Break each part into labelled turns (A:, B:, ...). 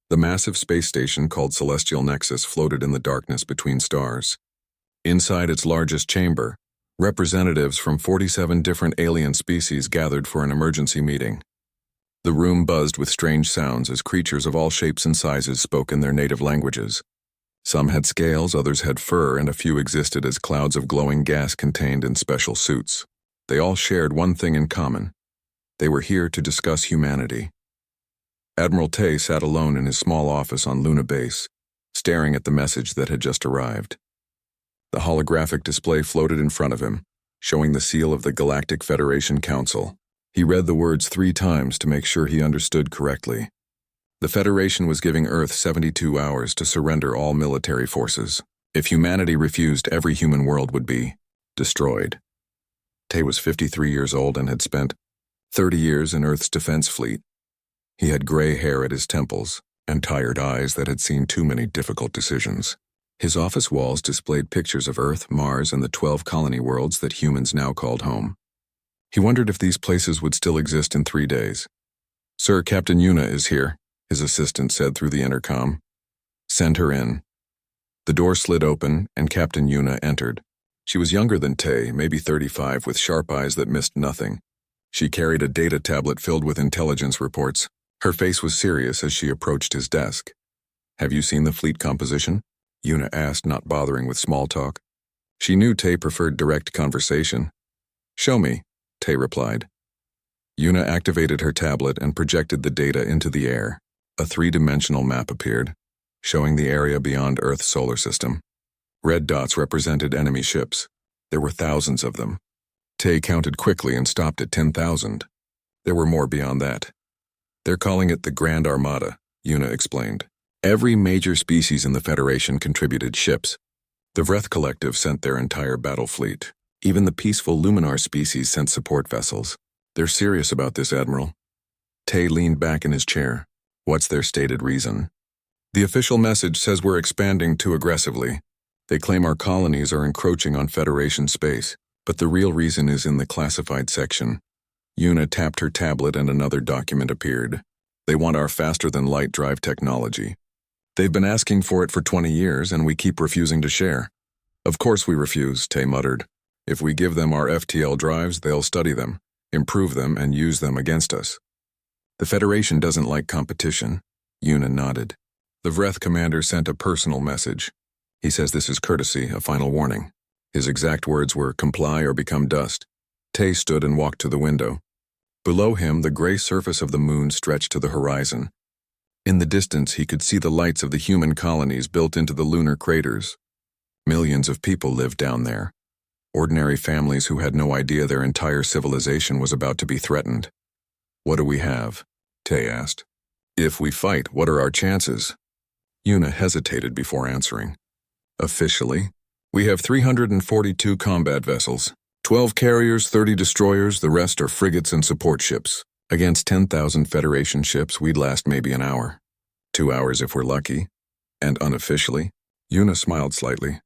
A: The massive space station called Celestial Nexus floated in the darkness between stars. Inside its largest chamber, representatives from 47 different alien species gathered for an emergency meeting. The room buzzed with strange sounds as creatures of all shapes and sizes spoke in their native languages. Some had scales, others had fur, and a few existed as clouds of glowing gas contained in special suits. They all shared one thing in common. They were here to discuss humanity. Admiral Tay sat alone in his small office on Luna Base, staring at the message that had just arrived. The holographic display floated in front of him, showing the seal of the Galactic Federation Council. He read the words 3 times to make sure he understood correctly. The Federation was giving Earth 72 hours to surrender all military forces. If humanity refused, every human world would be destroyed. Tay was 53 years old and had spent 30 years in Earth's defense fleet. He had gray hair at his temples and tired eyes that had seen too many difficult decisions. His office walls displayed pictures of Earth, Mars, and the 12 colony worlds that humans now called home. He wondered if these places would still exist in 3 days. "Sir, Captain Yuna is here," his assistant said through the intercom. "Send her in." The door slid open, and Captain Yuna entered. She was younger than Tay, maybe 35, with sharp eyes that missed nothing. She carried a data tablet filled with intelligence reports. Her face was serious as she approached his desk. "Have you seen the fleet composition?" Yuna asked, not bothering with small talk. She knew Tay preferred direct conversation. "Show me," Tay replied. Yuna activated her tablet and projected the data into the air. A 3-dimensional map appeared, showing the area beyond Earth's solar system. Red dots represented enemy ships. There were thousands of them. Tay counted quickly and stopped at 10,000. There were more beyond that. "They're calling it the Grand Armada," Yuna explained. Every major species in the Federation contributed ships. The Vreth Collective sent their entire battle fleet. Even the peaceful Luminar species sent support vessels. "They're serious about this, Admiral." Tay leaned back in his chair. "What's their stated reason?" "The official message says we're expanding too aggressively. They claim our colonies are encroaching on Federation space, but the real reason is in the classified section." Yuna tapped her tablet and another document appeared. "They want our faster-than-light drive technology. They've been asking for it for 20 years, and we keep refusing to share." "Of course we refuse," Tay muttered. "If we give them our FTL drives, they'll study them, improve them, and use them against us." "The Federation doesn't like competition." Yuna nodded. "The Vreth commander sent a personal message. He says this is courtesy, a final warning. His exact words were, 'Comply or become dust.'" Tay stood and walked to the window. Below him, the gray surface of the moon stretched to the horizon. In the distance, he could see the lights of the human colonies built into the lunar craters. Millions of people lived down there. Ordinary families who had no idea their entire civilization was about to be threatened. "What do we have?" Tay asked. "If we fight, what are our chances?" Yuna hesitated before answering. "Officially, we have 342 combat vessels. 12 carriers, 30 destroyers, the rest are frigates and support ships. Against 10,000 Federation ships, we'd last maybe an hour. 2 hours if we're lucky. And unofficially?" Yuna smiled slightly.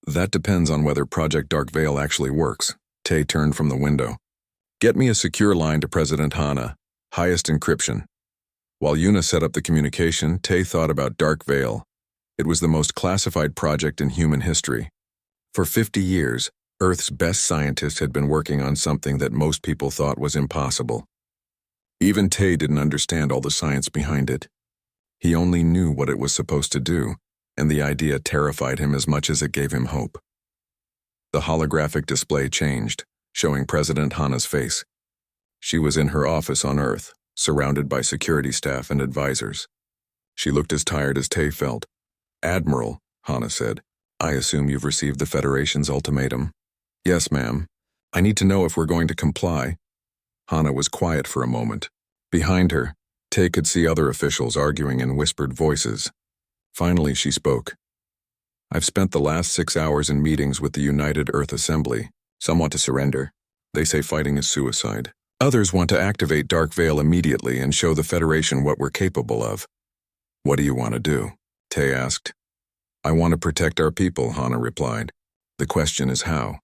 A: "That depends on whether Project Dark Veil actually works." Tay turned from the window. "Get me a secure line to President Hana. Highest encryption." While Yuna set up the communication, Tay thought about Dark Veil. It was the most classified project in human history. For 50 years, Earth's best scientists had been working on something that most people thought was impossible. Even Tay didn't understand all the science behind it. He only knew what it was supposed to do, and the idea terrified him as much as it gave him hope. The holographic display changed, showing President Hana's face. She was in her office on Earth, surrounded by security staff and advisors. She looked as tired as Tay felt. "Admiral," Hana said, "I assume you've received the Federation's ultimatum." "Yes, ma'am. I need to know if we're going to comply." Hana was quiet for a moment. Behind her, Tay could see other officials arguing in whispered voices. Finally, she spoke. "I've spent the last 6 hours in meetings with the United Earth Assembly. Some want to surrender. They say fighting is suicide. Others want to activate Dark Veil immediately and show the Federation what we're capable of." "What do you want to do?" Tay asked. "I want to protect our people," Hana replied. "The question is how.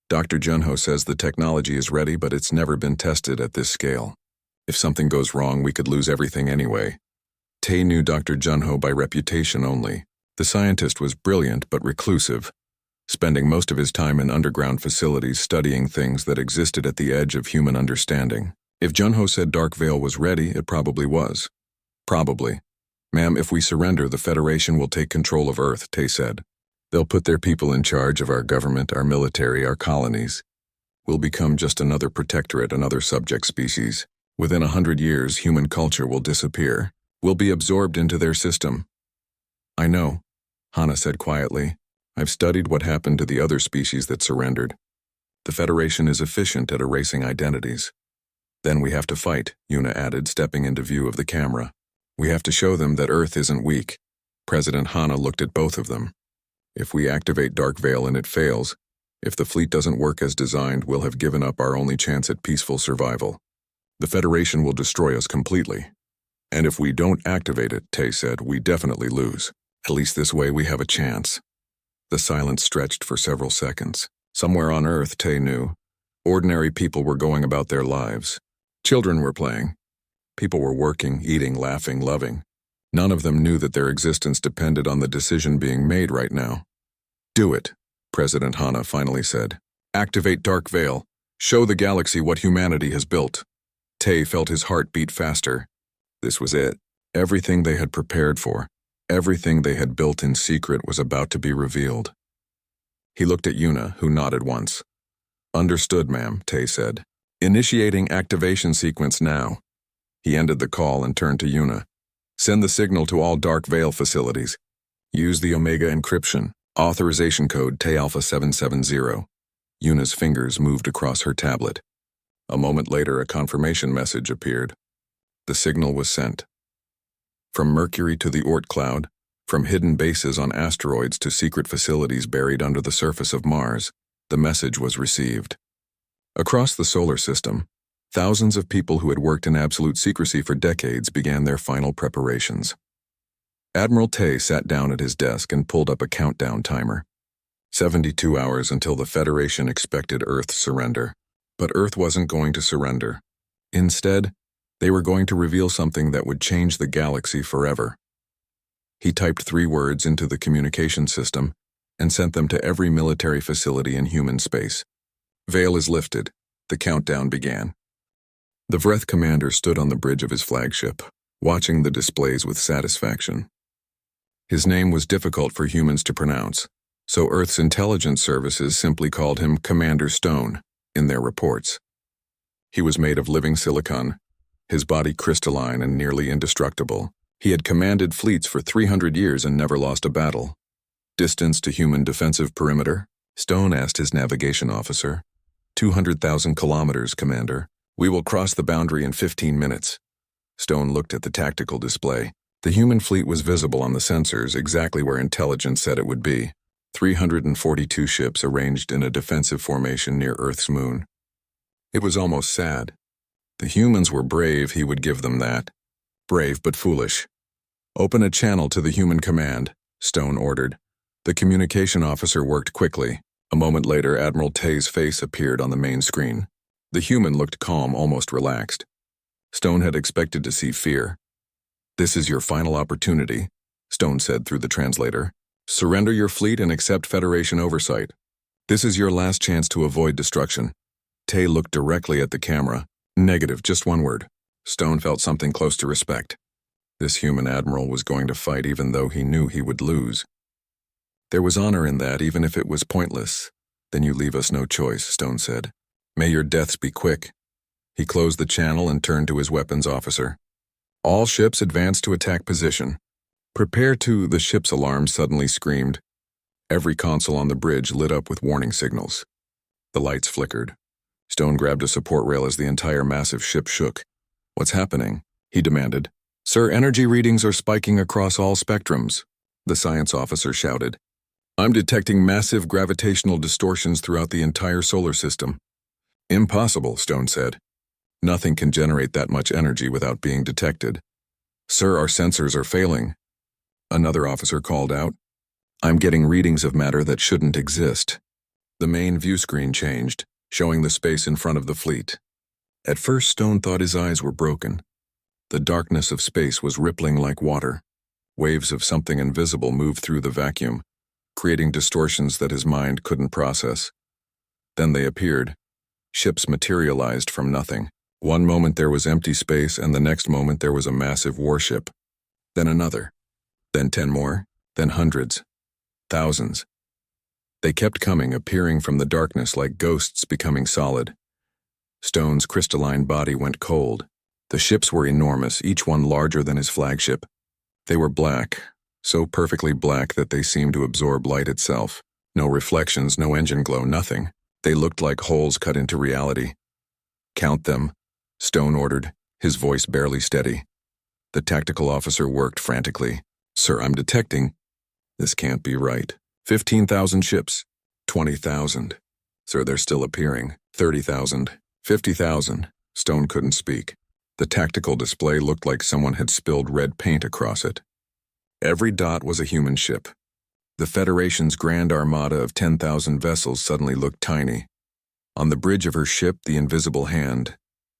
A: Dr. Junho says the technology is ready, but it's never been tested at this scale. If something goes wrong, we could lose everything anyway. Tay knew Dr. Junho by reputation only. The scientist was brilliant but reclusive, spending most of his time in underground facilities studying things that existed at the edge of human understanding. If Junho said Dark Veil was ready, it probably was. Probably. Ma'am, if we surrender, the Federation will take control of Earth, Tay said. They'll put their people in charge of our government, our military, our colonies. We'll become just another protectorate, another subject species. Within 100 years, human culture will disappear. We'll be absorbed into their system. I know, Hana said quietly. I've studied what happened to the other species that surrendered. The Federation is efficient at erasing identities. Then we have to fight, Yuna added, stepping into view of the camera. We have to show them that Earth isn't weak. President Hana looked at both of them. If we activate Dark Veil and it fails, if the fleet doesn't work as designed, we'll have given up our only chance at peaceful survival. The Federation will destroy us completely. And if we don't activate it, Tay said, we definitely lose. At least this way we have a chance. The silence stretched for several seconds. Somewhere on Earth, Tay knew, ordinary people were going about their lives. Children were playing. People were working, eating, laughing, loving. None of them knew that their existence depended on the decision being made right now. Do it, President Hana finally said. Activate Dark Veil. Show the galaxy what humanity has built. Tay felt his heart beat faster. This was it. Everything they had prepared for, everything they had built in secret was about to be revealed. He looked at Yuna, who nodded once. Understood, ma'am, Tay said. Initiating activation sequence now. He ended the call and turned to Yuna. Send the signal to all Dark Veil facilities. Use the Omega encryption. Authorization code Tay-Alpha 770. Yuna's fingers moved across her tablet. A moment later, a confirmation message appeared. The signal was sent. From Mercury to the Oort cloud, from hidden bases on asteroids to secret facilities buried under the surface of Mars, the message was received. Across the solar system, thousands of people who had worked in absolute secrecy for decades began their final preparations. Admiral Tay sat down at his desk and pulled up a countdown timer. 72 hours until the Federation expected Earth's surrender. But Earth wasn't going to surrender. Instead, they were going to reveal something that would change the galaxy forever. He typed 3 words into the communication system and sent them to every military facility in human space. Veil is lifted. The countdown began. The Vreth commander stood on the bridge of his flagship, watching the displays with satisfaction. His name was difficult for humans to pronounce, so Earth's intelligence services simply called him Commander Stone in their reports. He was made of living silicon, his body crystalline and nearly indestructible. He had commanded fleets for 300 years and never lost a battle. Distance to human defensive perimeter? Stone asked his navigation officer. 200,000 kilometers, Commander. We will cross the boundary in 15 minutes. Stone looked at the tactical display. The human fleet was visible on the sensors, exactly where intelligence said it would be. 342 ships arranged in a defensive formation near Earth's moon. It was almost sad. The humans were brave, he would give them that. Brave but foolish. Open a channel to the human command, Stone ordered. The communication officer worked quickly. A moment later, Admiral Tay's face appeared on the main screen. The human looked calm, almost relaxed. Stone had expected to see fear. This is your final opportunity, Stone said through the translator. Surrender your fleet and accept Federation oversight. This is your last chance to avoid destruction. Tay looked directly at the camera. Negative, just one word. Stone felt something close to respect. This human admiral was going to fight even though he knew he would lose. There was honor in that, even if it was pointless. Then you leave us no choice, Stone said. May your deaths be quick. He closed the channel and turned to his weapons officer. All ships advance to attack position. Prepare to, the ship's alarm suddenly screamed. Every console on the bridge lit up with warning signals. The lights flickered. Stone grabbed a support rail as the entire massive ship shook. What's happening? He demanded. Sir, energy readings are spiking across all spectrums, the science officer shouted. I'm detecting massive gravitational distortions throughout the entire solar system. Impossible, Stone said. Nothing can generate that much energy without being detected. Sir, our sensors are failing. Another officer called out. I'm getting readings of matter that shouldn't exist. The main view screen changed, showing the space in front of the fleet. At first, Stone thought his eyes were broken. The darkness of space was rippling like water. Waves of something invisible moved through the vacuum, creating distortions that his mind couldn't process. Then they appeared. Ships materialized from nothing. One moment there was empty space, and the next moment there was a massive warship. Then another. Then 10 more. Then hundreds. Thousands. They kept coming, appearing from the darkness like ghosts becoming solid. Stone's crystalline body went cold. The ships were enormous, each one larger than his flagship. They were black, so perfectly black that they seemed to absorb light itself. No reflections, no engine glow, nothing. They looked like holes cut into reality. "Count them," Stone ordered, his voice barely steady. The tactical officer worked frantically. "Sir, I'm detecting. This can't be right. 15,000 ships. 20,000. Sir, they're still appearing. 30,000. 50,000. Stone couldn't speak. The tactical display looked like someone had spilled red paint across it. Every dot was a human ship. The Federation's grand armada of 10,000 vessels suddenly looked tiny. On the bridge of her ship, the invisible hand,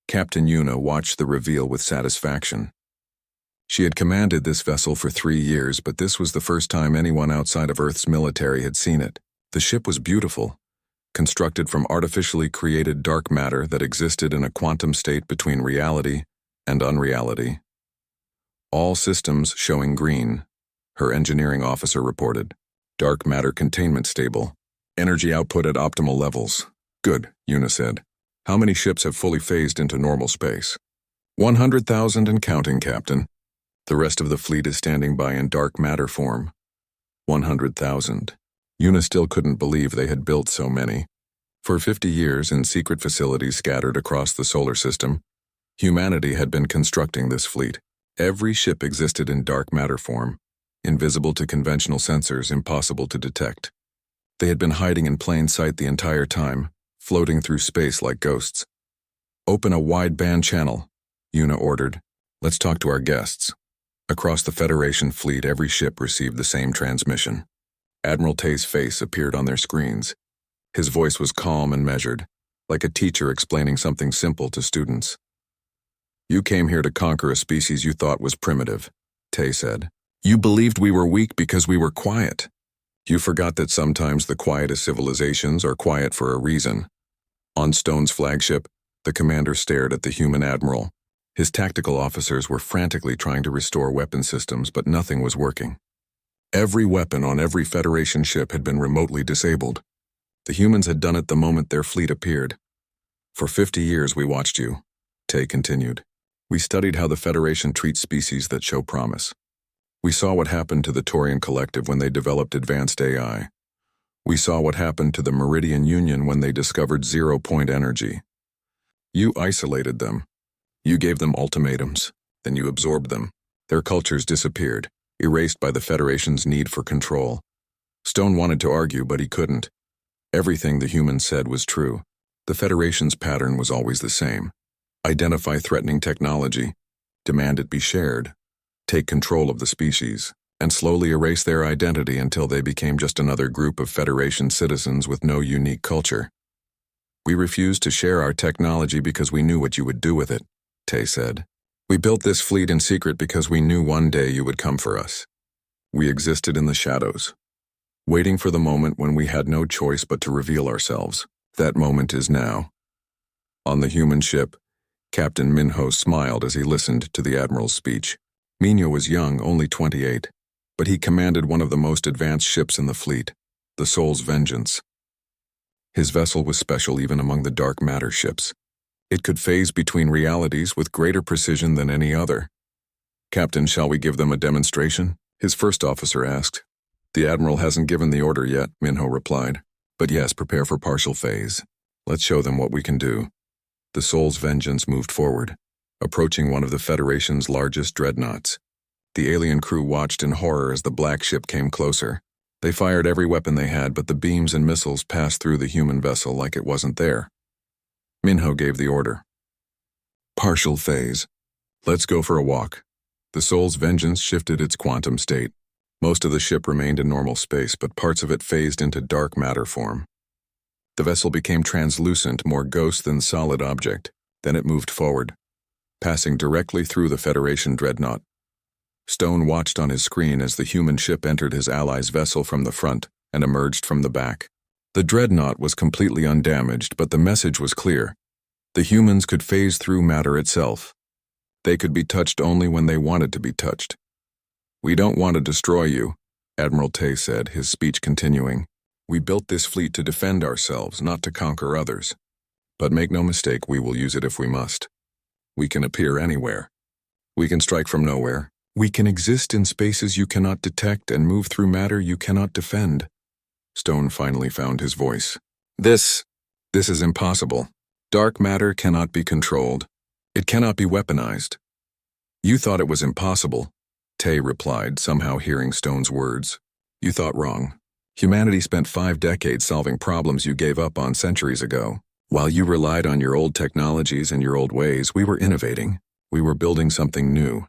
A: Captain Yuna watched the reveal with satisfaction. She had commanded this vessel for 3 years, but this was the first time anyone outside of Earth's military had seen it. The ship was beautiful, constructed from artificially created dark matter that existed in a quantum state between reality and unreality. "All systems showing green," her engineering officer reported. "Dark matter containment stable. Energy output at optimal levels." "Good," Yuna said. "How many ships have fully phased into normal space?" 100,000 and counting, Captain. The rest of the fleet is standing by in dark matter form." 100,000. Yuna still couldn't believe they had built so many. For 50 years, in secret facilities scattered across the solar system, humanity had been constructing this fleet. Every ship existed in dark matter form, invisible to conventional sensors, impossible to detect. They had been hiding in plain sight the entire time, floating through space like ghosts. "Open a wideband channel," Yuna ordered. "Let's talk to our guests." Across the Federation fleet, every ship received the same transmission. Admiral Tay's face appeared on their screens. His voice was calm and measured, like a teacher explaining something simple to students. "You came here to conquer a species you thought was primitive," Tay said. "You believed we were weak because we were quiet. You forgot that sometimes the quietest civilizations are quiet for a reason." On Stone's flagship, the commander stared at the human admiral. His tactical officers were frantically trying to restore weapon systems, but nothing was working. Every weapon on every Federation ship had been remotely disabled. The humans had done it the moment their fleet appeared. "For 50 years we watched you," Tay continued. "We studied how the Federation treats species that show promise. We saw what happened to the Taurian Collective when they developed advanced AI. We saw what happened to the Meridian Union when they discovered zero-point energy. You isolated them. You gave them ultimatums, then you absorbed them. Their cultures disappeared, erased by the Federation's need for control." Stone wanted to argue, but he couldn't. Everything the humans said was true. The Federation's pattern was always the same. Identify threatening technology, demand it be shared, take control of the species, and slowly erase their identity until they became just another group of Federation citizens with no unique culture. "We refused to share our technology because we knew what you would do with it," Tay said. "We built this fleet in secret because we knew one day you would come for us. We existed in the shadows, waiting for the moment when we had no choice but to reveal ourselves. That moment is now." On the human ship, Captain Minho smiled as he listened to the Admiral's speech. Minho was young, only 28, but he commanded one of the most advanced ships in the fleet, the Soul's Vengeance. His vessel was special even among the dark matter ships. It could phase between realities with greater precision than any other. "Captain, shall we give them a demonstration?" his first officer asked. "The Admiral hasn't given the order yet," Minho replied. "But yes, prepare for partial phase. Let's show them what we can do." The Soul's Vengeance moved forward, approaching one of the Federation's largest dreadnoughts. The alien crew watched in horror as the black ship came closer. They fired every weapon they had, but the beams and missiles passed through the human vessel like it wasn't there. Minho gave the order. "Partial phase. Let's go for a walk." The Soul's Vengeance shifted its quantum state. Most of the ship remained in normal space, but parts of it phased into dark matter form. The vessel became translucent, more ghost than solid object. Then it moved forward. passing directly through the Federation dreadnought. Stone watched on his screen as the human ship entered his allies' vessel from the front and emerged from the back. The dreadnought was completely undamaged, but the message was clear. The humans could phase through matter itself. They could be touched only when they wanted to be touched. "We don't want to destroy you," Admiral Tay said, his speech continuing. "We built this fleet to defend ourselves, not to conquer others. But make no mistake, we will use it if we must. We can appear anywhere. We can strike from nowhere. We can exist in spaces you cannot detect and move through matter you cannot defend." Stone finally found his voice. This is impossible. Dark matter cannot be controlled. It cannot be weaponized." "You thought it was impossible," Tay replied, somehow hearing Stone's words. "You thought wrong. Humanity spent 5 decades solving problems you gave up on centuries ago. While you relied on your old technologies and your old ways, we were innovating. We were building something new."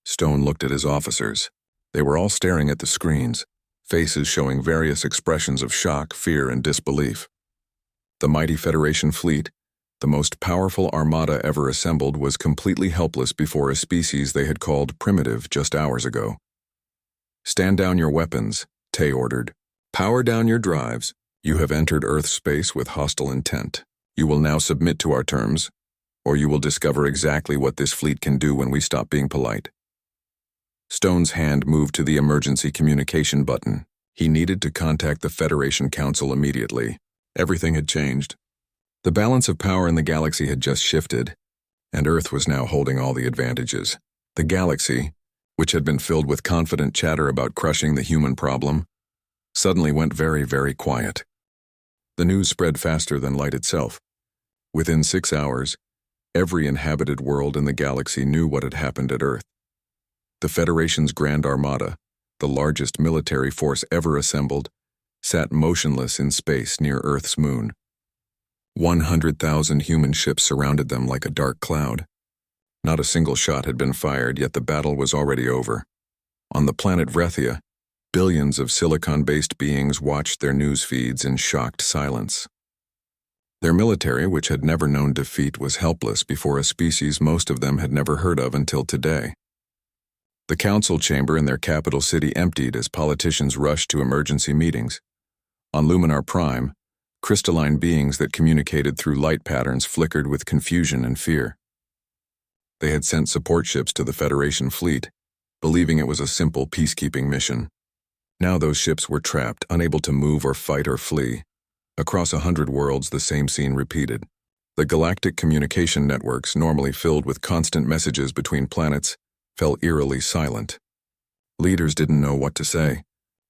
A: Stone looked at his officers. They were all staring at the screens, faces showing various expressions of shock, fear, and disbelief. The mighty Federation fleet, the most powerful armada ever assembled, was completely helpless before a species they had called primitive just hours ago. "Stand down your weapons," Tay ordered. "Power down your drives. You have entered Earth space with hostile intent. You will now submit to our terms, or you will discover exactly what this fleet can do when we stop being polite." Stone's hand moved to the emergency communication button. He needed to contact the Federation Council immediately. Everything had changed. The balance of power in the galaxy had just shifted, and Earth was now holding all the advantages. The galaxy, which had been filled with confident chatter about crushing the human problem, suddenly went very, very quiet. The news spread faster than light itself. Within 6 hours, every inhabited world in the galaxy knew what had happened at Earth. The Federation's Grand Armada, the largest military force ever assembled, sat motionless in space near Earth's moon. 100,000 human ships surrounded them like a dark cloud. Not a single shot had been fired, yet the battle was already over. On the planet Vrethia, billions of silicon-based beings watched their news feeds in shocked silence. Their military, which had never known defeat, was helpless before a species most of them had never heard of until today. The council chamber in their capital city emptied as politicians rushed to emergency meetings. On Luminar Prime, crystalline beings that communicated through light patterns flickered with confusion and fear. They had sent support ships to the Federation fleet, believing it was a simple peacekeeping mission. Now those ships were trapped, unable to move or fight or flee. Across 100 worlds, the same scene repeated. The galactic communication networks, normally filled with constant messages between planets, fell eerily silent. Leaders didn't know what to say.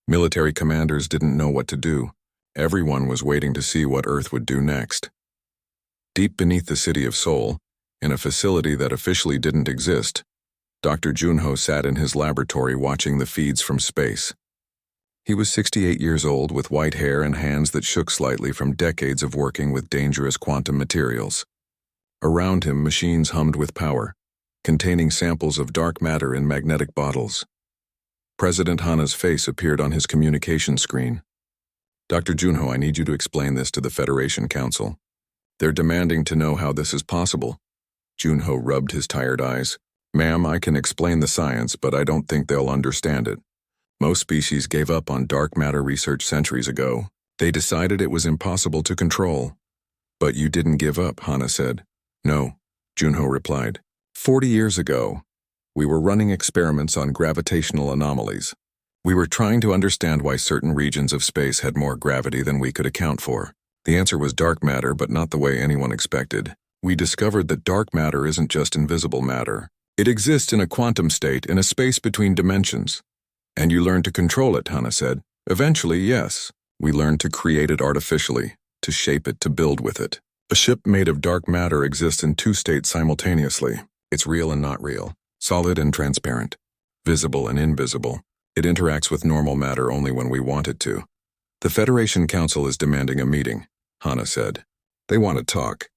A: Military commanders didn't know what to do. Everyone was waiting to see what Earth would do next. Deep beneath the city of Seoul, in a facility that officially didn't exist, Dr. Junho sat in his laboratory watching the feeds from space. He was 68 years old, with white hair and hands that shook slightly from decades of working with dangerous quantum materials. Around him, machines hummed with power, containing samples of dark matter in magnetic bottles. President Hana's face appeared on his communication screen. "Dr. Junho, I need you to explain this to the Federation Council. They're demanding to know how this is possible." Junho rubbed his tired eyes. "Ma'am, I can explain the science, but I don't think they'll understand it. Most species gave up on dark matter research centuries ago. They decided it was impossible to control." "But you didn't give up," Hana said. "No," Junho replied. 40 years ago, we were running experiments on gravitational anomalies. We were trying to understand why certain regions of space had more gravity than we could account for. The answer was dark matter, but not the way anyone expected. We discovered that dark matter isn't just invisible matter. It exists in a quantum state in a space between dimensions. "And you learned to control it," Hana said. "Eventually, yes. We learned to create it artificially, to shape it, to build with it. A ship made of dark matter exists in 2 states simultaneously. It's real and not real, solid and transparent, visible and invisible. It interacts with normal matter only when we want it to." "The Federation Council is demanding a meeting," Hana said. "They want to talk.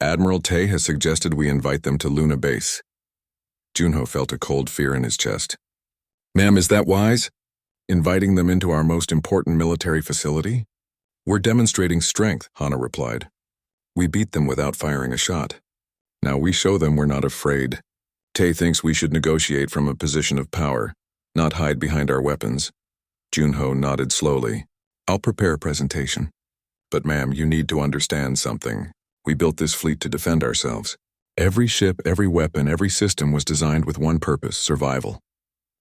A: Admiral Tay has suggested we invite them to Luna Base." Junho felt a cold fear in his chest. "Ma'am, is that wise? Inviting them into our most important military facility?" "We're demonstrating strength," Hana replied. "We beat them without firing a shot." Now we show them we're not afraid. Tay thinks we should negotiate from a position of power, not hide behind our weapons. Junho nodded slowly. I'll prepare a presentation. But ma'am, you need to understand something. We built this fleet to defend ourselves. Every ship, every weapon, every system was designed with one purpose: survival.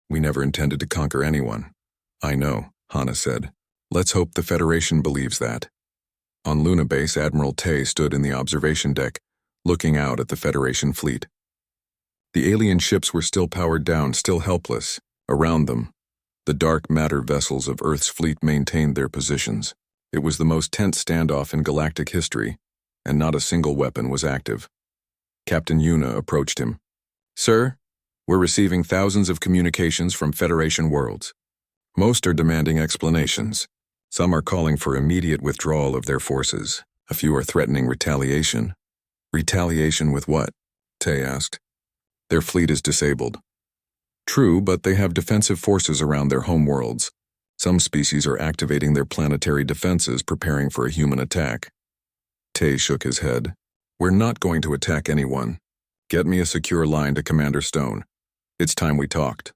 A: We never intended to conquer anyone. I know, Hana said. Let's hope the Federation believes that. On Luna Base, Admiral Tay stood in the observation deck, looking out at the Federation fleet. The alien ships were still powered down, still helpless. Around them, the dark matter vessels of Earth's fleet maintained their positions. It was the most tense standoff in galactic history, and not a single weapon was active. Captain Yuna approached him. Sir, we're receiving thousands of communications from Federation worlds. Most are demanding explanations. Some are calling for immediate withdrawal of their forces. A few are threatening retaliation. Retaliation with what? Tay asked. Their fleet is disabled. True, but they have defensive forces around their homeworlds. Some species are activating their planetary defenses, preparing for a human attack. Tay shook his head. We're not going to attack anyone. Get me a secure line to Commander Stone. It's time we talked.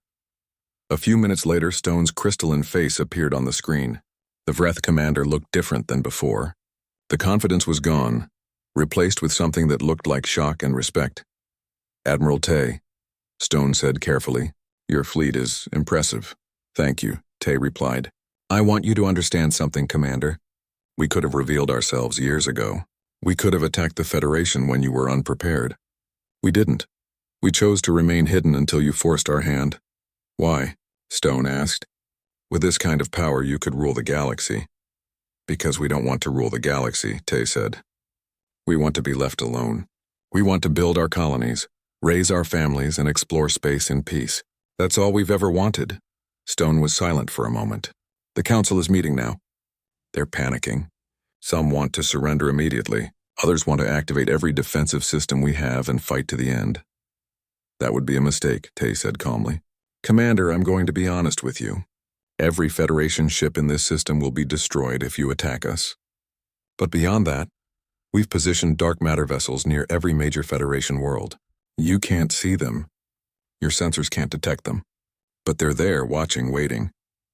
A: A few minutes later, Stone's crystalline face appeared on the screen. The Vreth commander looked different than before. The confidence was gone, replaced with something that looked like shock and respect. Admiral Tay, Stone said carefully, your fleet is impressive. Thank you, Tay replied. I want you to understand something, Commander. We could have revealed ourselves years ago. We could have attacked the Federation when you were unprepared. We didn't. We chose to remain hidden until you forced our hand. Why? Stone asked. With this kind of power, you could rule the galaxy. Because we don't want to rule the galaxy, Tay said. We want to be left alone. We want to build our colonies, raise our families, and explore space in peace. That's all we've ever wanted. Stone was silent for a moment. The council is meeting now. They're panicking. Some want to surrender immediately. Others want to activate every defensive system we have and fight to the end. That would be a mistake, Tay said calmly. Commander, I'm going to be honest with you. Every Federation ship in this system will be destroyed if you attack us. But beyond that, we've positioned dark matter vessels near every major Federation world. You can't see them. Your sensors can't detect them. But they're there, watching, waiting.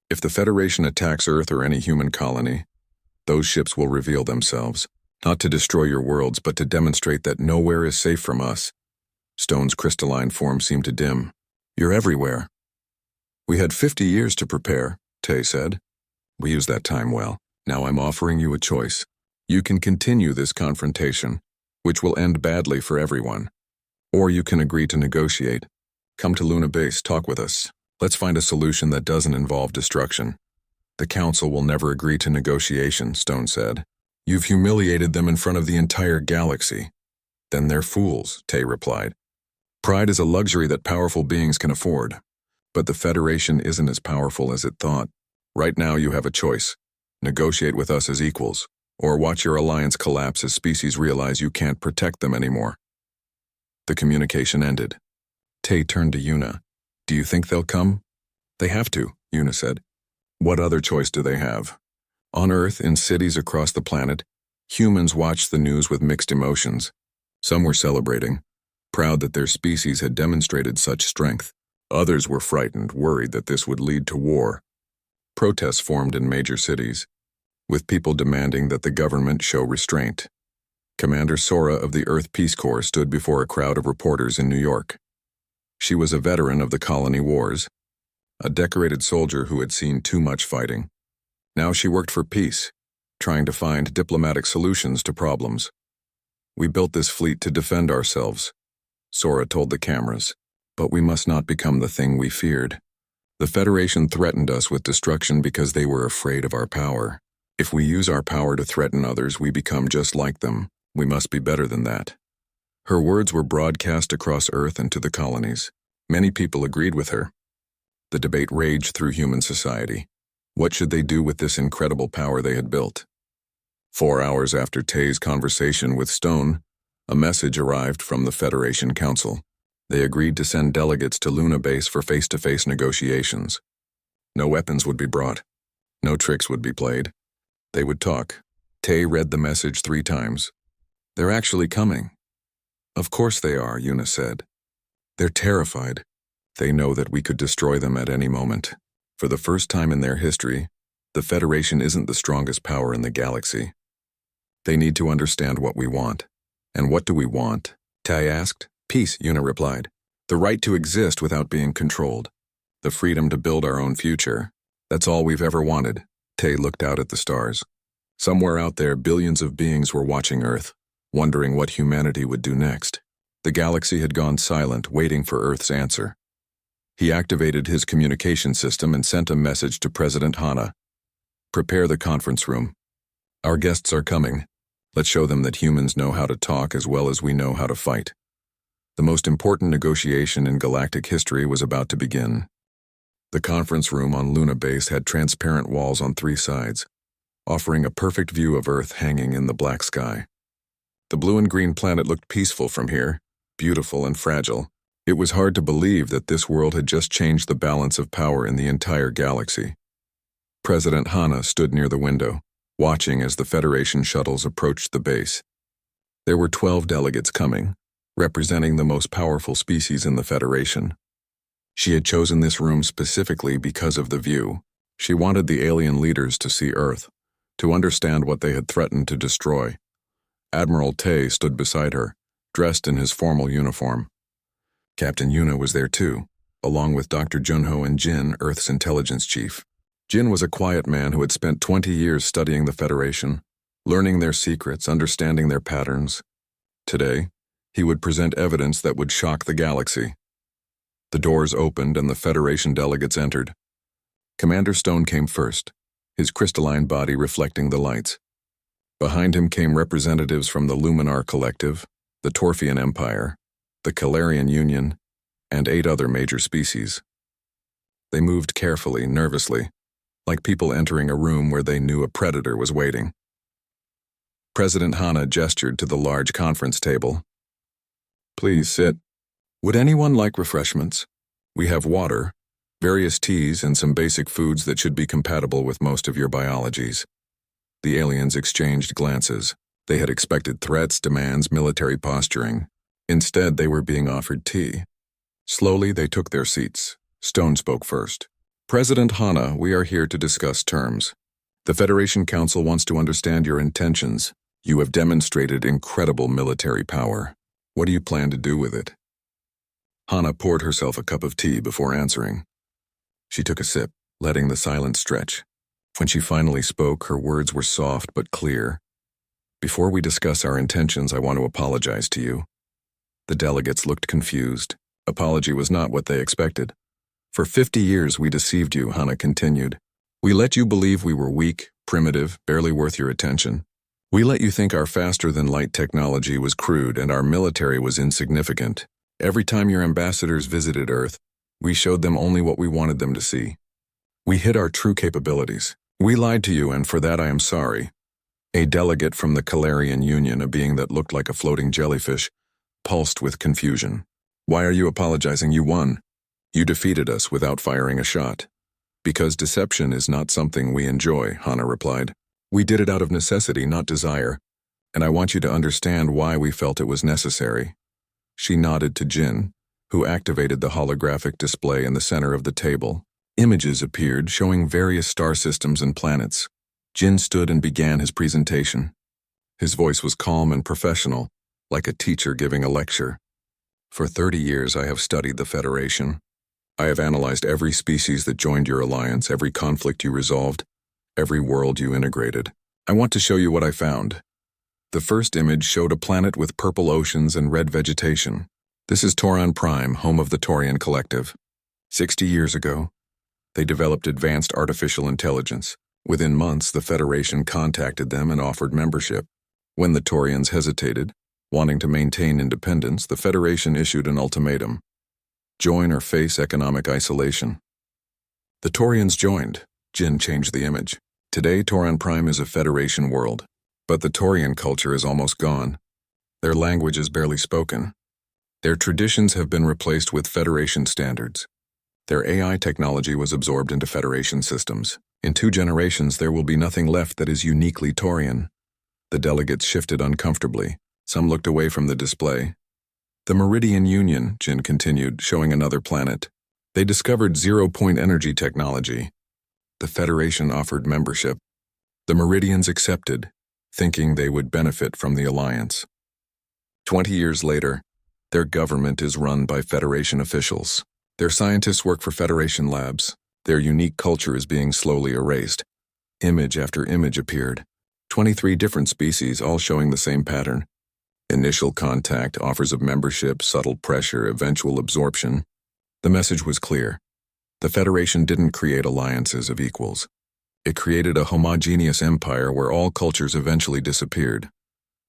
A: If the Federation attacks Earth or any human colony, those ships will reveal themselves, not to destroy your worlds, but to demonstrate that nowhere is safe from us. Stone's crystalline form seemed to dim. You're everywhere. We had 50 years to prepare, Tay said. We used that time well. Now I'm offering you a choice. You can continue this confrontation, which will end badly for everyone. Or you can agree to negotiate. Come to Luna Base, talk with us. Let's find a solution that doesn't involve destruction. The Council will never agree to negotiation, Stone said. You've humiliated them in front of the entire galaxy. Then they're fools, Tay replied. Pride is a luxury that powerful beings can afford. But the Federation isn't as powerful as it thought. Right now you have a choice. Negotiate with us as equals, or watch your alliance collapse as species realize you can't protect them anymore. The communication ended. Tay turned to Yuna. Do you think they'll come? They have to, Yuna said. What other choice do they have? On Earth, in cities across the planet, humans watched the news with mixed emotions. Some were celebrating, proud that their species had demonstrated such strength. Others were frightened, worried that this would lead to war. Protests formed in major cities, with people demanding that the government show restraint. Commander Sora of the Earth Peace Corps stood before a crowd of reporters in New York. She was a veteran of the colony wars, a decorated soldier who had seen too much fighting. Now she worked for peace, trying to find diplomatic solutions to problems. We built this fleet to defend ourselves, Sora told the cameras, but we must not become the thing we feared. The Federation threatened us with destruction because they were afraid of our power. If we use our power to threaten others, we become just like them. We must be better than that. Her words were broadcast across Earth and to the colonies. Many people agreed with her. The debate raged through human society. What should they do with this incredible power they had built? 4 hours after Tay's conversation with Stone, a message arrived from the Federation Council. They agreed to send delegates to Luna Base for face-to-face negotiations. No weapons would be brought. No tricks would be played. They would talk. Tay read the message 3 times. They're actually coming. Of course they are, Yuna said. They're terrified. They know that we could destroy them at any moment. For the first time in their history, the Federation isn't the strongest power in the galaxy. They need to understand what we want. And what do we want? Tai asked. Peace, Yuna replied. The right to exist without being controlled. The freedom to build our own future. That's all we've ever wanted. Tai looked out at the stars. Somewhere out there, billions of beings were watching Earth, wondering what humanity would do next. The galaxy had gone silent, waiting for Earth's answer. He activated his communication system and sent a message to President Hana. Prepare the conference room. Our guests are coming. Let's show them that humans know how to talk as well as we know how to fight. The most important negotiation in galactic history was about to begin. The conference room on Luna Base had transparent walls on 3 sides, offering a perfect view of Earth hanging in the black sky. The blue and green planet looked peaceful from here, beautiful and fragile. It was hard to believe that this world had just changed the balance of power in the entire galaxy. President Hana stood near the window, watching as the Federation shuttles approached the base. There were 12 delegates coming, representing the most powerful species in the Federation. She had chosen this room specifically because of the view. She wanted the alien leaders to see Earth, to understand what they had threatened to destroy. Admiral Tay stood beside her, dressed in his formal uniform. Captain Yuna was there too, along with Dr. Junho and Jin, Earth's intelligence chief. Jin was a quiet man who had spent 20 years studying the Federation, learning their secrets, understanding their patterns. Today, he would present evidence that would shock the galaxy. The doors opened and the Federation delegates entered. Commander Stone came first, his crystalline body reflecting the lights. Behind him came representatives from the Luminar Collective, the Torfian Empire, the Calarian Union, and 8 other major species. They moved carefully, nervously, like people entering a room where they knew a predator was waiting. President Hana gestured to the large conference table. Please sit. Would anyone like refreshments? We have water, various teas, and some basic foods that should be compatible with most of your biologies. The aliens exchanged glances. They had expected threats, demands, military posturing. Instead, they were being offered tea. Slowly, they took their seats. Stone spoke first. President Hana, we are here to discuss terms. The Federation Council wants to understand your intentions. You have demonstrated incredible military power. What do you plan to do with it? Hana poured herself a cup of tea before answering. She took a sip, letting the silence stretch. When she finally spoke, her words were soft but clear. Before we discuss our intentions, I want to apologize to you. The delegates looked confused. Apology was not what they expected. For 50 years we deceived you, Hana continued. We let you believe we were weak, primitive, barely worth your attention. We let you think our faster-than-light technology was crude and our military was insignificant. Every time your ambassadors visited Earth, we showed them only what we wanted them to see. We hid our true capabilities. We lied to you, and for that I am sorry. A delegate from the Calarian Union, a being that looked like a floating jellyfish, pulsed with confusion. Why are you apologizing? You won. You defeated us without firing a shot. Because deception is not something we enjoy, Hana replied. We did it out of necessity, not desire, and I want you to understand why we felt it was necessary. She nodded to Jin, who activated the holographic display in the center of the table. Images appeared showing various star systems and planets. Jin stood and began his presentation. His voice was calm and professional, like a teacher giving a lecture. For 30 years I have studied the Federation. I have analyzed every species that joined your alliance, every conflict you resolved, every world you integrated. I want to show you what I found. The first image showed a planet with purple oceans and red vegetation. This is Toron Prime, home of the Torian Collective. 60 years ago, they developed advanced artificial intelligence. Within months, the Federation contacted them and offered membership. When the Torians hesitated, wanting to maintain independence, the Federation issued an ultimatum. Join or face economic isolation. The Torians joined. Jin changed the image. Today, Toron Prime is a Federation world, but the Torian culture is almost gone. Their language is barely spoken. Their traditions have been replaced with Federation standards. Their AI technology was absorbed into Federation systems. In 2 generations, there will be nothing left that is uniquely Torian. The delegates shifted uncomfortably. Some looked away from the display. The Meridian Union, Jin continued, showing another planet. They discovered zero-point energy technology. The Federation offered membership. The Meridians accepted, thinking they would benefit from the alliance. 20 years later, their government is run by Federation officials. Their scientists work for Federation labs. Their unique culture is being slowly erased. Image after image appeared. 23 different species, all showing the same pattern. Initial contact, offers of membership, subtle pressure, eventual absorption. The message was clear. The Federation didn't create alliances of equals. It created a homogeneous empire where all cultures eventually disappeared.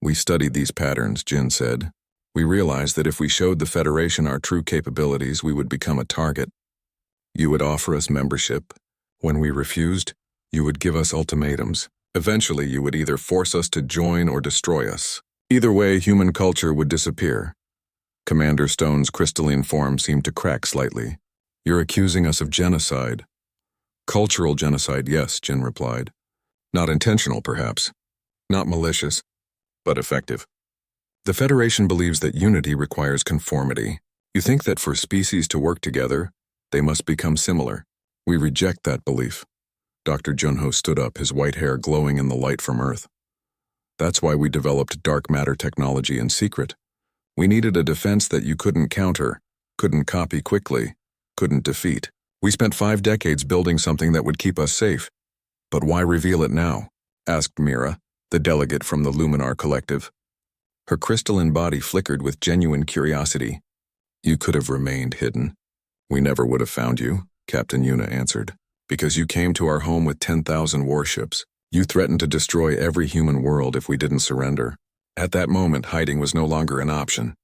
A: We studied these patterns, Jin said. We realized that if we showed the Federation our true capabilities, we would become a target. You would offer us membership. When we refused, you would give us ultimatums. Eventually, you would either force us to join or destroy us. Either way, human culture would disappear. Commander Stone's crystalline form seemed to crack slightly. You're accusing us of genocide. Cultural genocide, yes, Jin replied. Not intentional, perhaps. Not malicious, but effective. The Federation believes that unity requires conformity. You think that for species to work together, they must become similar. We reject that belief. Dr. Junho stood up, his white hair glowing in the light from Earth. That's why we developed dark matter technology in secret. We needed a defense that you couldn't counter, couldn't copy quickly, couldn't defeat. We spent 5 decades building something that would keep us safe. But why reveal it now? Asked Mira, the delegate from the Luminar Collective. Her crystalline body flickered with genuine curiosity. You could have remained hidden. We never would have found you, Captain Yuna answered. Because you came to our home with 10,000 warships. You threatened to destroy every human world if we didn't surrender. At that moment, hiding was no longer an option.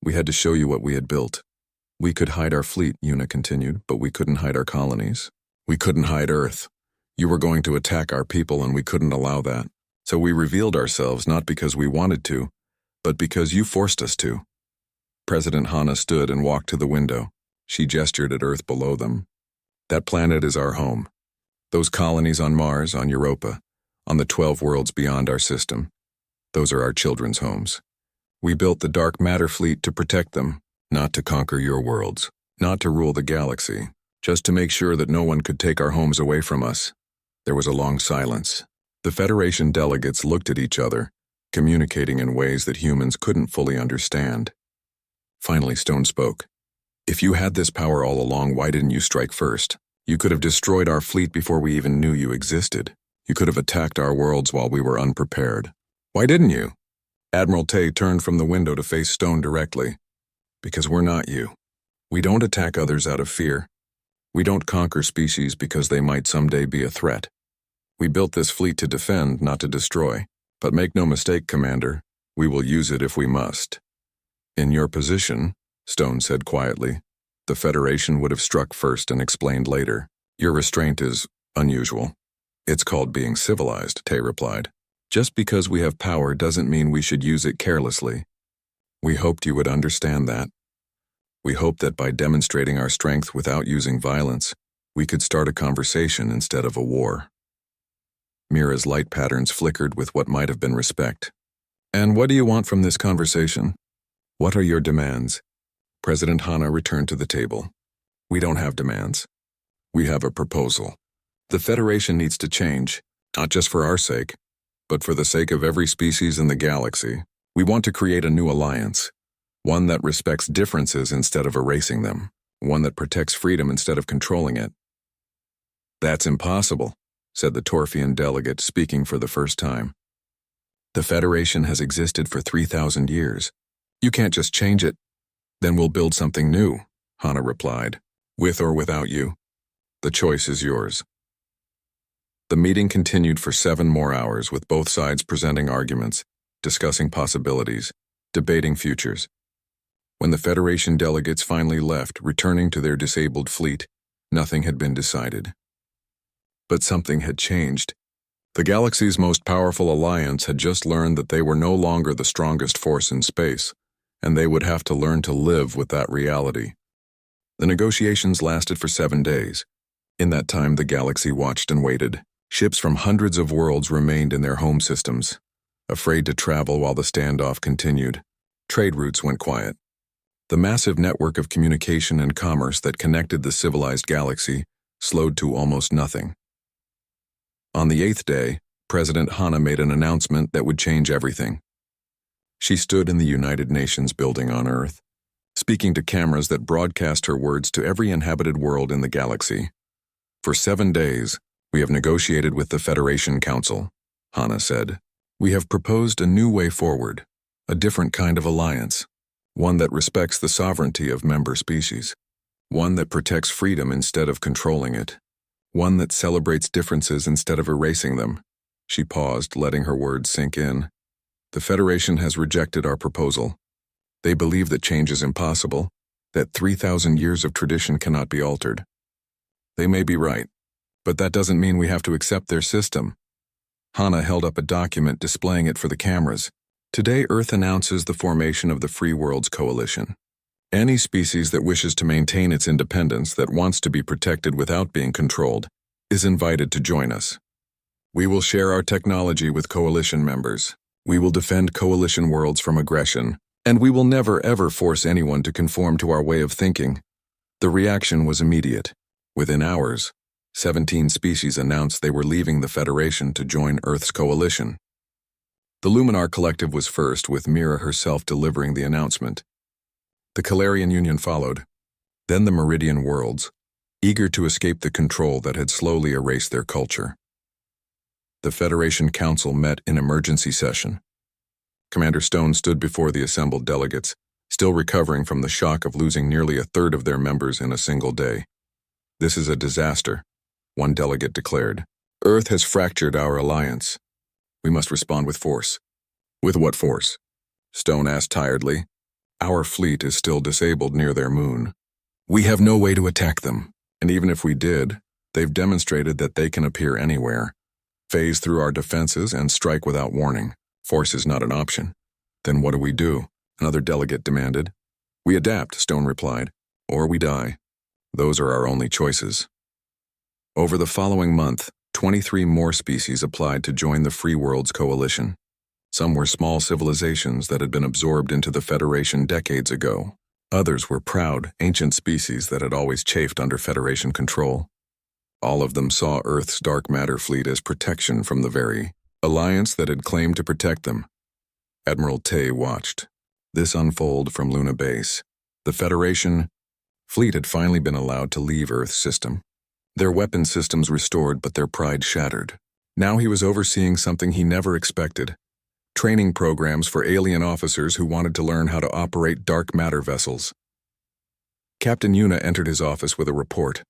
A: We had to show you what we had built. We could hide our fleet, Yuna continued, but we couldn't hide our colonies. We couldn't hide Earth. You were going to attack our people and we couldn't allow that. So we revealed ourselves not because we wanted to, but because you forced us to. President Hana stood and walked to the window. She gestured at Earth below them. That planet is our home. Those colonies on Mars, on Europa, on the 12 worlds beyond our system. Those are our children's homes. We built the dark matter fleet to protect them, not to conquer your worlds, not to rule the galaxy, just to make sure that no one could take our homes away from us. There was a long silence. The Federation delegates looked at each other, communicating in ways that humans couldn't fully understand. Finally, Stone spoke. If you had this power all along, why didn't you strike first? You could have destroyed our fleet before we even knew you existed. You could have attacked our worlds while we were unprepared. Why didn't you? Admiral Tay turned from the window to face Stone directly. Because we're not you. We don't attack others out of fear. We don't conquer species because they might someday be a threat. We built this fleet to defend, not to destroy. But make no mistake, Commander, we will use it if we must. In your position, Stone said quietly, the Federation would have struck first and explained later. Your restraint is unusual. It's called being civilized, Tay replied. Just because we have power doesn't mean we should use it carelessly. We hoped you would understand that. We hoped that by demonstrating our strength without using violence, we could start a conversation instead of a war. Mira's light patterns flickered with what might have been respect. And what do you want from this conversation? What are your demands? President Hana returned to the table. We don't have demands. We have a proposal. The Federation needs to change, not just for our sake, but for the sake of every species in the galaxy. We want to create a new alliance, one that respects differences instead of erasing them, one that protects freedom instead of controlling it. That's impossible, said the Torfian delegate, speaking for the first time. The Federation has existed for 3,000 years. You can't just change it. Then we'll build something new, Hana replied, with or without you. The choice is yours. The meeting continued for 7 more hours with both sides presenting arguments, discussing possibilities, debating futures. When the Federation delegates finally left, returning to their disabled fleet, nothing had been decided. But something had changed. The galaxy's most powerful alliance had just learned that they were no longer the strongest force in space, and they would have to learn to live with that reality. The negotiations lasted for 7 days. In that time, the galaxy watched and waited. Ships from hundreds of worlds remained in their home systems, afraid to travel while the standoff continued. Trade routes went quiet. The massive network of communication and commerce that connected the civilized galaxy slowed to almost nothing. On the 8th day, President Hana made an announcement that would change everything. She stood in the United Nations building on Earth, speaking to cameras that broadcast her words to every inhabited world in the galaxy. For 7 days, we have negotiated with the Federation Council, Hana said. We have proposed a new way forward, a different kind of alliance, one that respects the sovereignty of member species, one that protects freedom instead of controlling it, one that celebrates differences instead of erasing them. She paused, letting her words sink in. The Federation has rejected our proposal. They believe that change is impossible, that 3,000 years of tradition cannot be altered. They may be right, but that doesn't mean we have to accept their system. Hana held up a document displaying it for the cameras. Today, Earth announces the formation of the Free Worlds Coalition. Any species that wishes to maintain its independence, that wants to be protected without being controlled, is invited to join us. We will share our technology with Coalition members. We will defend Coalition worlds from aggression, and we will never ever force anyone to conform to our way of thinking. The reaction was immediate. Within hours, 17 species announced they were leaving the Federation to join Earth's coalition. The Luminar Collective was first, with Mira herself delivering the announcement. The Calarian Union followed, then the Meridian worlds, eager to escape the control that had slowly erased their culture. The Federation Council met in emergency session. Commander Stone stood before the assembled delegates, still recovering from the shock of losing nearly a third of their members in a single day. This is a disaster, one delegate declared. Earth has fractured our alliance. We must respond with force. With what force? Stone asked tiredly. Our fleet is still disabled near their moon. We have no way to attack them, and even if we did, they've demonstrated that they can appear anywhere, phase through our defenses, and strike without warning. Force is not an option. Then what do? Another delegate demanded. We adapt, Stone replied, or we die. Those are our only choices. Over the following month, 23 more species applied to join the Free Worlds Coalition. Some were small civilizations that had been absorbed into the Federation decades ago. Others were proud, ancient species that had always chafed under Federation control. All of them saw Earth's dark matter fleet as protection from the very alliance that had claimed to protect them. Admiral Tay watched this unfold from Luna Base. The Federation fleet had finally been allowed to leave Earth's system. Their weapon systems restored, but their pride shattered. Now he was overseeing something he never expected. Training programs for alien officers who wanted to learn how to operate dark matter vessels. Captain Yuna entered his office with a report.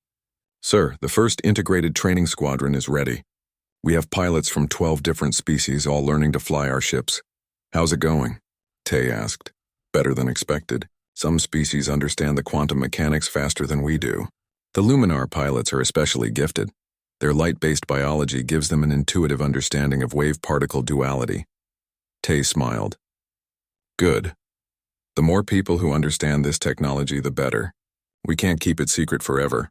A: Sir, the first integrated training squadron is ready. We have pilots from 12 different species all learning to fly our ships. How's it going? Tay asked. Better than expected. Some species understand the quantum mechanics faster than we do. The Luminar pilots are especially gifted. Their light-based biology gives them an intuitive understanding of wave-particle duality. Tay smiled. Good. The more people who understand this technology, the better. We can't keep it secret forever,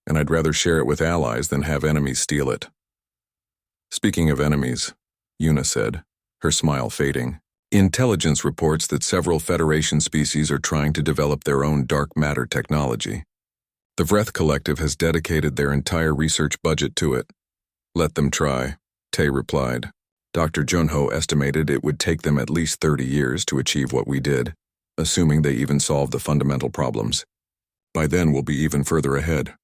A: and I'd rather share it with allies than have enemies steal it. Speaking of enemies, Yuna said, her smile fading. Intelligence reports that several Federation species are trying to develop their own dark matter technology. The Vreth Collective has dedicated their entire research budget to it. Let them try, Tay replied. Dr. Junho estimated it would take them at least 30 years to achieve what we did, assuming they even solve the fundamental problems. By then we'll be even further ahead.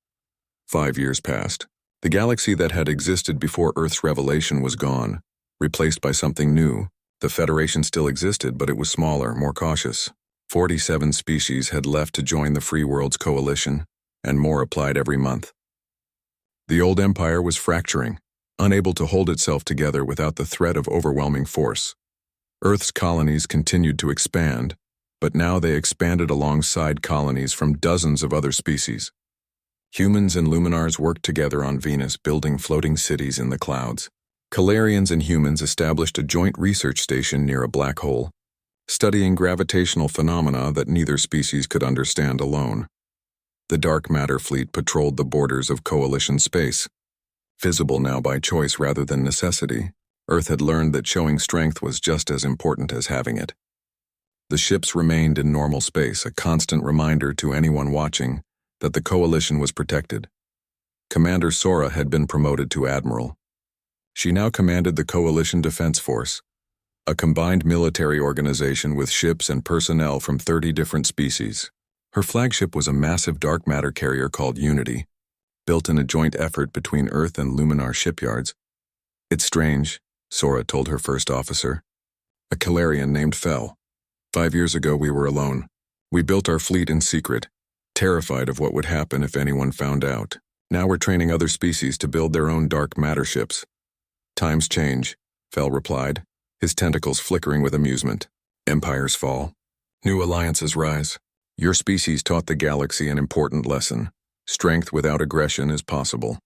A: 5 years passed. The galaxy that had existed before Earth's revelation was gone, replaced by something new. The Federation still existed, but it was smaller, more cautious. 47 species had left to join the Free Worlds Coalition, and more applied every month. The old empire was fracturing, unable to hold itself together without the threat of overwhelming force. Earth's colonies continued to expand, but now they expanded alongside colonies from dozens of other species. Humans and Luminars worked together on Venus, building floating cities in the clouds. Calarians and humans established a joint research station near a black hole, studying gravitational phenomena that neither species could understand alone. The dark matter fleet patrolled the borders of Coalition space. Visible now by choice rather than necessity, Earth had learned that showing strength was just as important as having it. The ships remained in normal space, a constant reminder to anyone watching that the coalition was protected. Commander Sora had been promoted to admiral. She now commanded the Coalition Defense Force, a combined military organization with ships and personnel from 30 different species. Her flagship was a massive dark matter carrier called Unity, built in a joint effort between Earth and Luminar shipyards. "It's strange," Sora told her first officer. "A Calarian named Fel. 5 years ago we were alone. We built our fleet in secret, terrified of what would happen if anyone found out. Now we're training other species to build their own dark matter ships." "Times change," Fel replied, his tentacles flickering with amusement. "Empires fall. New alliances rise. Your species taught the galaxy an important lesson. Strength without aggression is possible.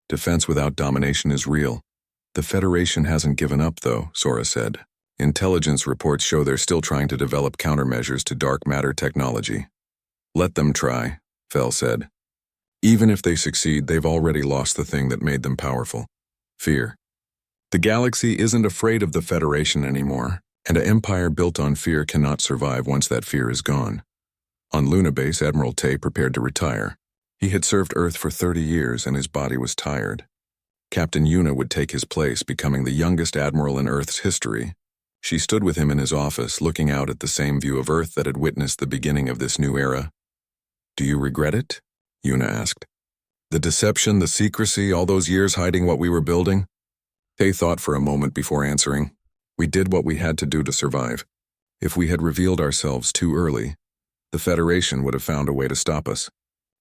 A: Defense without domination is real." "The Federation hasn't given up, though," Sora said. "Intelligence reports show they're still trying to develop countermeasures to dark matter technology." "Let them try," Fel said. "Even if they succeed, they've already lost the thing that made them powerful: fear. The galaxy isn't afraid of the Federation anymore, and an empire built on fear cannot survive once that fear is gone." On Luna Base, Admiral Tay prepared to retire. He had served Earth for 30 years and his body was tired. Captain Yuna would take his place, becoming the youngest admiral in Earth's history. She stood with him in his office, looking out at the same view of Earth that had witnessed the beginning of this new era. "Do you regret it?" Yuna asked. "The deception, the secrecy, all those years hiding what we were building?" Tay thought for a moment before answering. "We did what we had to do to survive. If we had revealed ourselves too early, the Federation would have found a way to stop us.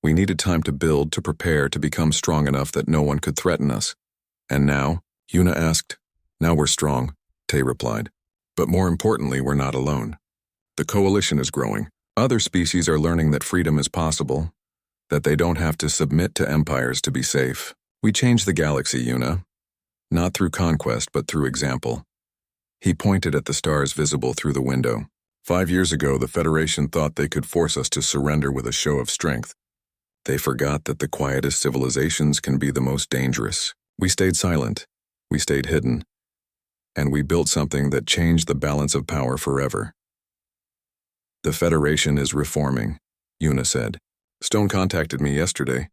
A: We needed time to build, to prepare, to become strong enough that no one could threaten us. And now?" Yuna asked. "Now we're strong," Tay replied. "But more importantly, we're not alone. The coalition is growing. Other species are learning that freedom is possible, that they don't have to submit to empires to be safe. We changed the galaxy, Yuna. Not through conquest, but through example." He pointed at the stars visible through the window. 5 years ago, the Federation thought they could force us to surrender with a show of strength. They forgot that the quietest civilizations can be the most dangerous. We stayed silent. We stayed hidden. And we built something that changed the balance of power forever. "The Federation is reforming," Yuna said. "Stone contacted me yesterday.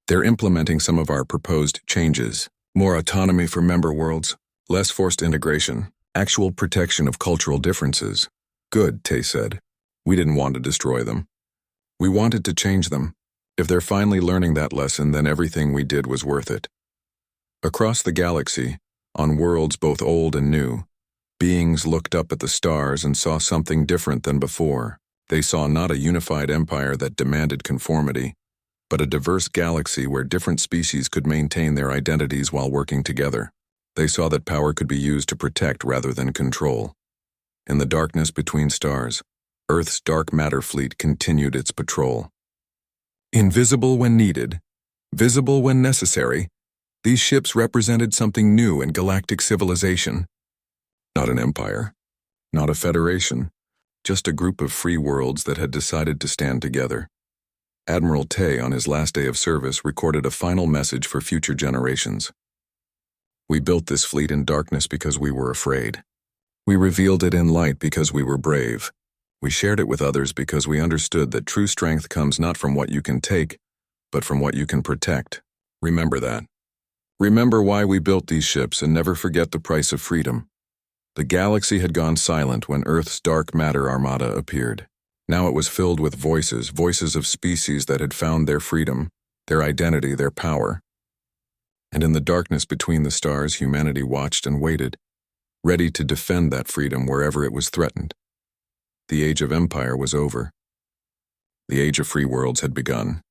A: They're implementing some of our proposed changes. More autonomy for member worlds, less forced integration, actual protection of cultural differences." "Good," Tay said. "We didn't want to destroy them. We wanted to change them. If they're finally learning that lesson, then everything we did was worth it." Across the galaxy, on worlds both old and new, beings looked up at the stars and saw something different than before. They saw not a unified empire that demanded conformity, but a diverse galaxy where different species could maintain their identities while working together. They saw that power could be used to protect rather than control. In the darkness between stars, Earth's dark matter fleet continued its patrol. Invisible when needed, visible when necessary, these ships represented something new in galactic civilization. Not an empire, not a federation, just a group of free worlds that had decided to stand together. Admiral Tay, on his last day of service, recorded a final message for future generations. "We built this fleet in darkness because we were afraid. We revealed it in light because we were brave. We shared it with others because we understood that true strength comes not from what you can take, but from what you can protect. Remember that. Remember why we built these ships and never forget the price of freedom." The galaxy had gone silent when Earth's dark matter armada appeared. Now it was filled with voices of species that had found their freedom, their identity, their power. And in the darkness between the stars, humanity watched and waited, ready to defend that freedom wherever it was threatened. The age of empire was over. The age of free worlds had begun.